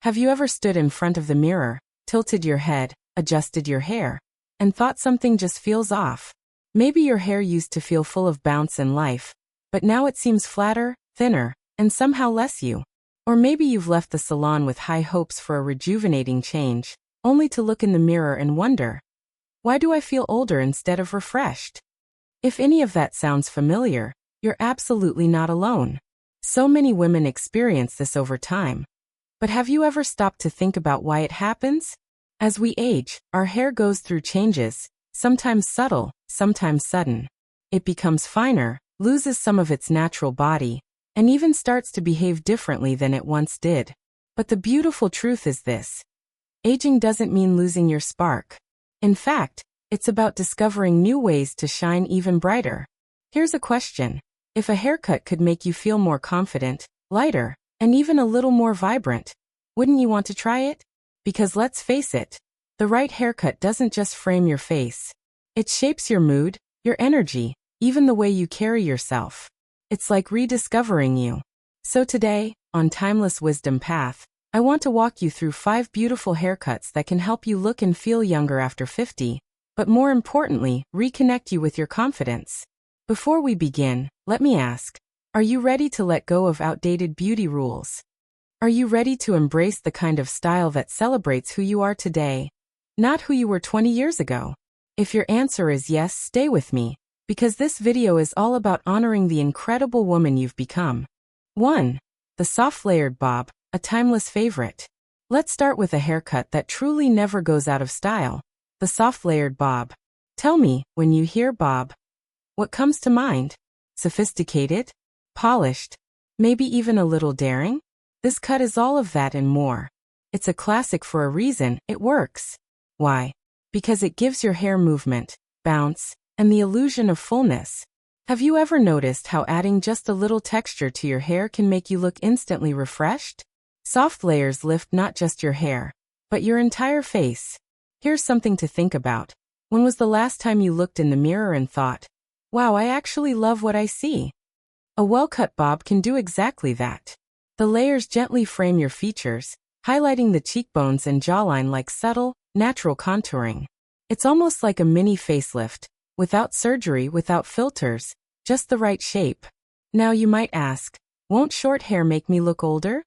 Have you ever stood in front of the mirror, tilted your head, adjusted your hair, and thought something just feels off? Maybe your hair used to feel full of bounce and life, but now it seems flatter, thinner, and somehow less you. Or maybe you've left the salon with high hopes for a rejuvenating change, only to look in the mirror and wonder, why do I feel older instead of refreshed? If any of that sounds familiar, you're absolutely not alone. So many women experience this over time. But have you ever stopped to think about why it happens? As we age, our hair goes through changes, sometimes subtle, sometimes sudden. It becomes finer, loses some of its natural body, and even starts to behave differently than it once did. But the beautiful truth is this: aging doesn't mean losing your spark. In fact, it's about discovering new ways to shine even brighter. Here's a question. If a haircut could make you feel more confident, lighter, and even a little more vibrant, wouldn't you want to try it? Because let's face it, the right haircut doesn't just frame your face. It shapes your mood, your energy, even the way you carry yourself. It's like rediscovering you. So today, on Timeless Wisdom Path, I want to walk you through 5 beautiful haircuts that can help you look and feel younger after 50, but more importantly, reconnect you with your confidence. Before we begin, let me ask, are you ready to let go of outdated beauty rules? Are you ready to embrace the kind of style that celebrates who you are today, not who you were 20 years ago? If your answer is yes, stay with me, because this video is all about honoring the incredible woman you've become. 1. The soft layered bob, a timeless favorite. Let's start with a haircut that truly never goes out of style, the soft layered bob. Tell me, when you hear bob, what comes to mind? Sophisticated? Polished? Maybe even a little daring? This cut is all of that and more. It's a classic for a reason. It works. Why? Because it gives your hair movement, bounce, and the illusion of fullness. Have you ever noticed how adding just a little texture to your hair can make you look instantly refreshed? Soft layers lift not just your hair, but your entire face. Here's something to think about. When was the last time you looked in the mirror and thought, wow, I actually love what I see? A well-cut bob can do exactly that. The layers gently frame your features, highlighting the cheekbones and jawline like subtle, natural contouring. It's almost like a mini facelift, without surgery, without filters, just the right shape. Now you might ask, won't short hair make me look older?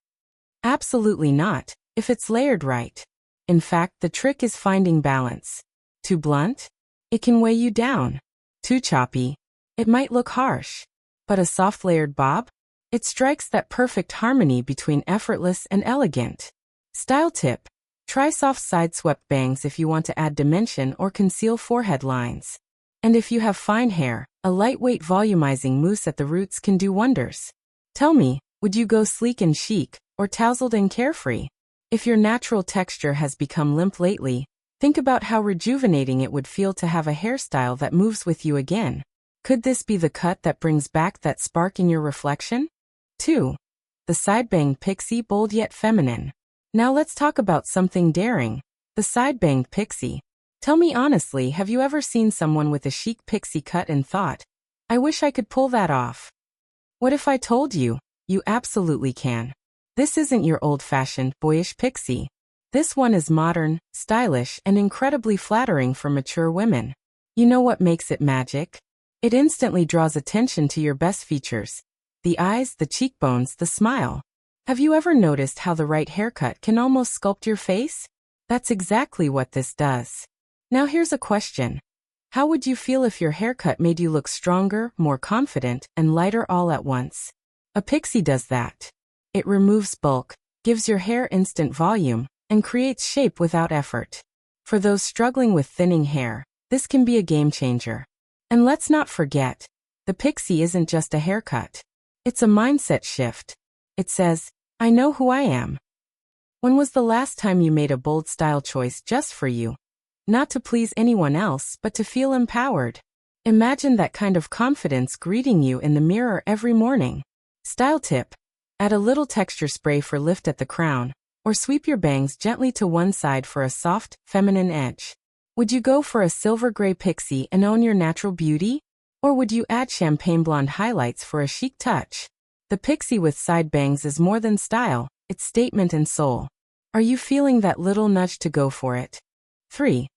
Absolutely not, if it's layered right. In fact, the trick is finding balance. Too blunt? It can weigh you down. Too choppy? It might look harsh. But a soft layered bob? It strikes that perfect harmony between effortless and elegant. Style tip: try soft side-swept bangs if you want to add dimension or conceal forehead lines. And if you have fine hair, a lightweight volumizing mousse at the roots can do wonders. Tell me, would you go sleek and chic, or tousled and carefree? If your natural texture has become limp lately, think about how rejuvenating it would feel to have a hairstyle that moves with you again. Could this be the cut that brings back that spark in your reflection? 2. The Sidebang Pixie, bold yet feminine. Now let's talk about something daring. The Sidebang Pixie. Tell me honestly, have you ever seen someone with a chic pixie cut and thought, I wish I could pull that off? What if I told you, you absolutely can? This isn't your old-fashioned, boyish pixie. This one is modern, stylish, and incredibly flattering for mature women. You know what makes it magic? It instantly draws attention to your best features. The eyes, the cheekbones, the smile. Have you ever noticed how the right haircut can almost sculpt your face? That's exactly what this does. Now here's a question. How would you feel if your haircut made you look stronger, more confident, and lighter all at once? A pixie does that. It removes bulk, gives your hair instant volume, and creates shape without effort. For those struggling with thinning hair, this can be a game changer. And let's not forget, the pixie isn't just a haircut. It's a mindset shift. It says, I know who I am. When was the last time you made a bold style choice just for you? Not to please anyone else, but to feel empowered. Imagine that kind of confidence greeting you in the mirror every morning. Style tip: add a little texture spray for lift at the crown, or sweep your bangs gently to one side for a soft, feminine edge. Would you go for a silver gray pixie and own your natural beauty? Or would you add champagne blonde highlights for a chic touch? The pixie with side bangs is more than style, it's statement and soul. Are you feeling that little nudge to go for it? 3.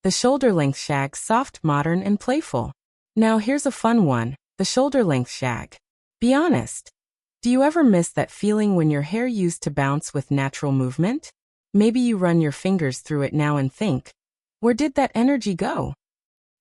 The shoulder-length shag, soft, modern, and playful. Now here's a fun one, the shoulder-length shag. Be honest. Do you ever miss that feeling when your hair used to bounce with natural movement? Maybe you run your fingers through it now and think, where did that energy go?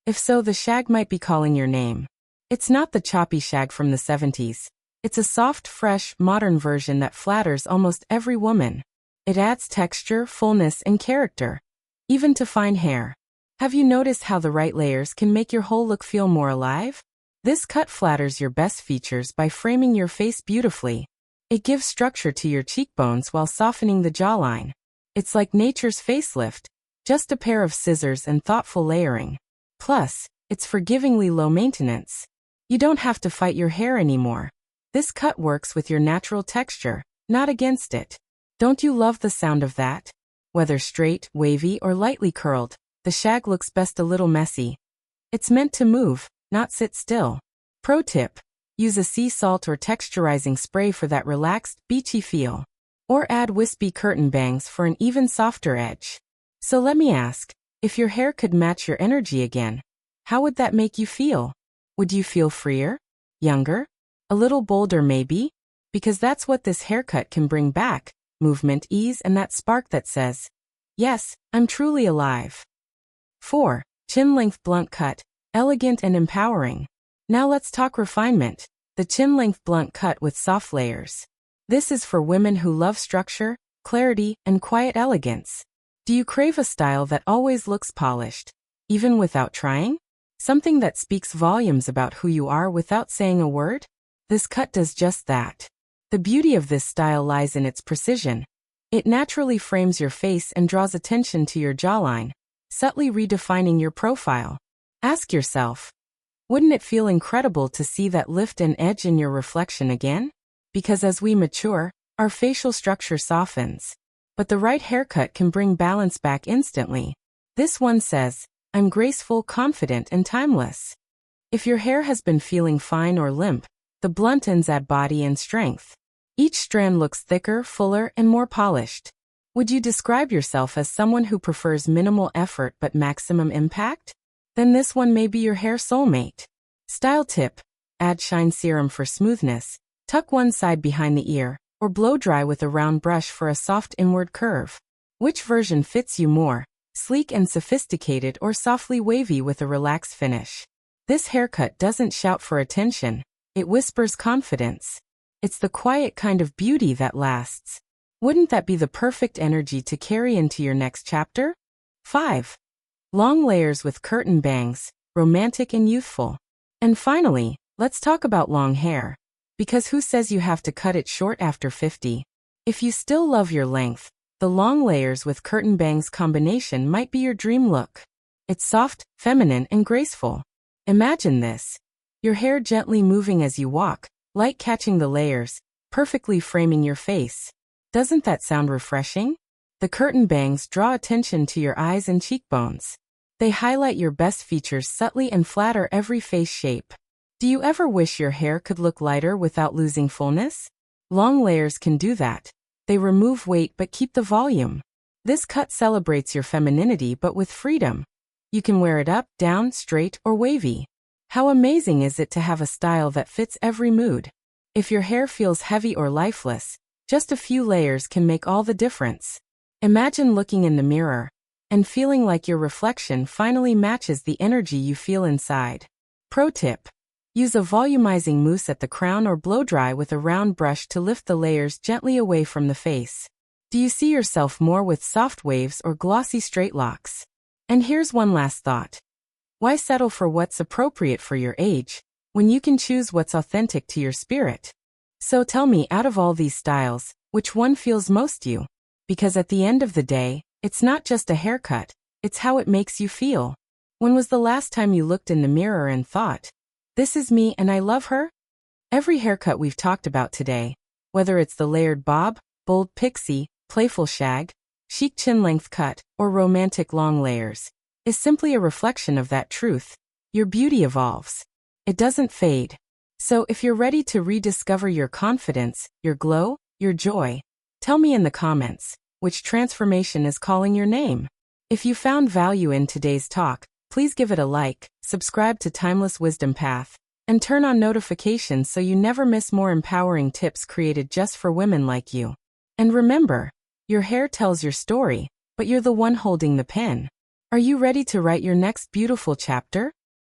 If so, the shag might be calling your name. It's not the choppy shag from the 70s. It's a soft, fresh, modern version that flatters almost every woman. It adds texture, fullness, and character, even to fine hair. Have you noticed how the right layers can make your whole look feel more alive? This cut flatters your best features by framing your face beautifully. It gives structure to your cheekbones while softening the jawline. It's like nature's facelift, just a pair of scissors and thoughtful layering. Plus, it's forgivingly low maintenance. You don't have to fight your hair anymore. This cut works with your natural texture, not against it. Don't you love the sound of that? Whether straight, wavy, or lightly curled, the shag looks best a little messy. It's meant to move, not sit still. Pro tip: use a sea salt or texturizing spray for that relaxed, beachy feel. Or add wispy curtain bangs for an even softer edge. So let me ask, if your hair could match your energy again, how would that make you feel? Would you feel freer? Younger? A little bolder maybe? Because that's what this haircut can bring back, movement, ease, and that spark that says, yes, I'm truly alive. 4. Chin-length blunt cut, elegant and empowering. Now let's talk refinement. The chin-length blunt cut with soft layers. This is for women who love structure, clarity, and quiet elegance. Do you crave a style that always looks polished, even without trying? Something that speaks volumes about who you are without saying a word? This cut does just that. The beauty of this style lies in its precision. It naturally frames your face and draws attention to your jawline, subtly redefining your profile. Ask yourself, wouldn't it feel incredible to see that lift and edge in your reflection again? Because as we mature, our facial structure softens. But the right haircut can bring balance back instantly. This one says, I'm graceful, confident, and timeless. If your hair has been feeling fine or limp, the blunt ends add body and strength. Each strand looks thicker, fuller, and more polished. Would you describe yourself as someone who prefers minimal effort but maximum impact? Then this one may be your hair soulmate. Style tip: add shine serum for smoothness, tuck one side behind the ear, or blow dry with a round brush for a soft inward curve. Which version fits you more, sleek and sophisticated or softly wavy with a relaxed finish? This haircut doesn't shout for attention, it whispers confidence. It's the quiet kind of beauty that lasts. Wouldn't that be the perfect energy to carry into your next chapter? 5. Long layers with curtain bangs, romantic and youthful. And finally, let's talk about long hair. Because who says you have to cut it short after 50? If you still love your length, the long layers with curtain bangs combination might be your dream look. It's soft, feminine, and graceful. Imagine this. Your hair gently moving as you walk, light catching the layers, perfectly framing your face. Doesn't that sound refreshing? The curtain bangs draw attention to your eyes and cheekbones. They highlight your best features subtly and flatter every face shape. Do you ever wish your hair could look lighter without losing fullness? Long layers can do that. They remove weight but keep the volume. This cut celebrates your femininity but with freedom. You can wear it up, down, straight, or wavy. How amazing is it to have a style that fits every mood? If your hair feels heavy or lifeless, just a few layers can make all the difference. Imagine looking in the mirror and feeling like your reflection finally matches the energy you feel inside. Pro tip: use a volumizing mousse at the crown or blow dry with a round brush to lift the layers gently away from the face. Do you see yourself more with soft waves or glossy straight locks? And here's one last thought. Why settle for what's appropriate for your age, when you can choose what's authentic to your spirit? So tell me, out of all these styles, which one feels most you? Because at the end of the day, it's not just a haircut, it's how it makes you feel. When was the last time you looked in the mirror and thought, this is me and I love her? Every haircut we've talked about today, whether it's the layered bob, bold pixie, playful shag, chic chin-length cut, or romantic long layers, is simply a reflection of that truth. Your beauty evolves. It doesn't fade. So if you're ready to rediscover your confidence, your glow, your joy, tell me in the comments. which transformation is calling your name. If you found value in today's talk, please give it a like, subscribe to Timeless Wisdom Path, and turn on notifications so you never miss more empowering tips created just for women like you. And remember, your hair tells your story, but you're the one holding the pen. Are you ready to write your next beautiful chapter?